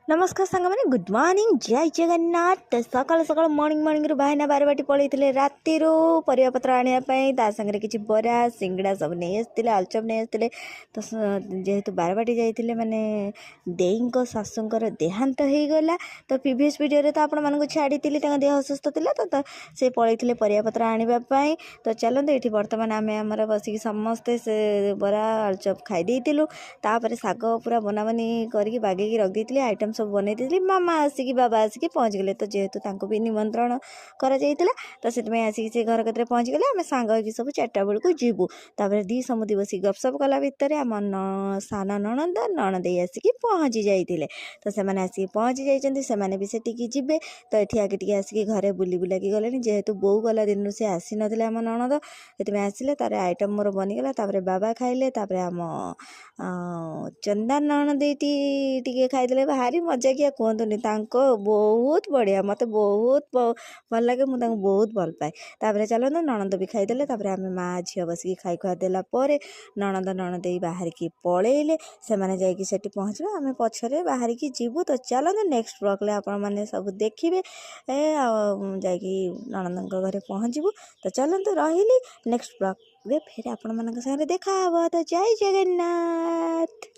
नमस्कार सांग मैंने गुड मॉर्निंग जय जगन्नाथ सकाल सकाल मॉर्निंग रु भाईना बारबाटी पलैते राति परिवापत्र आने सागर किसी बरा सिंगड़ा सब नहीं आसते आलुचप नहीं आसते तो जेहेतु बारबाटी जाते माने देई शाशुर देहांत हो गला तो प्रीवियस वीडियो तो आपण मानक छाड़ी देह असुस्थ था तो से पलैते परिवापत्र आने तो चलते ये बर्तमान आम आमर बसिक समस्ते से बरा आलुचप खाई तापर शाग पूरा बनाबनी करके बागेकी रखी आइटम सब बनई मामा आसिक बाबा आसिक पहुँच गए तो जेहेतु भी निमंत्रण करा तो से आसिक से घर कतरे पहुँच गले आम सांग सब 4टा बेलू जीवु तापर दी समुदी बस गपसप कला भितर आम सान नणंद नणंदई आसिक पहुँची जाते तो से आसिक पहुँची जाइए से भी सेटिकी जीवे तो ये आगे आसिक घरे बुली बुलाकी गले जेहेतु बो गला दिन से आसी ना आम नणंद से आसिले तार आइटम मोर बनीगला तापर बाबा खाइले तापर आम चंदा नणंदी टी खाईदे भारी मजाकिया कहतुनि बहुत बढ़िया मत बहुत भल लगे मुझे बहुत भल पाए तापर चलते नणंद भी खाईदे तापर आम माँ झील बसिक खाई खुआ देलापर नणंद नणंदई बाहर की पलैले से जाकि पहुँचे आम पछरे बाहर की जीवु तो चलते नेक्स्ट ब्लॉग आपण मैंने सब देखिए जाकि नणंद घरे पहुँचबू तो चलते रही नेक्स्ट ब्लॉग फिर आपण मान देखा तो जय जगन्नाथ।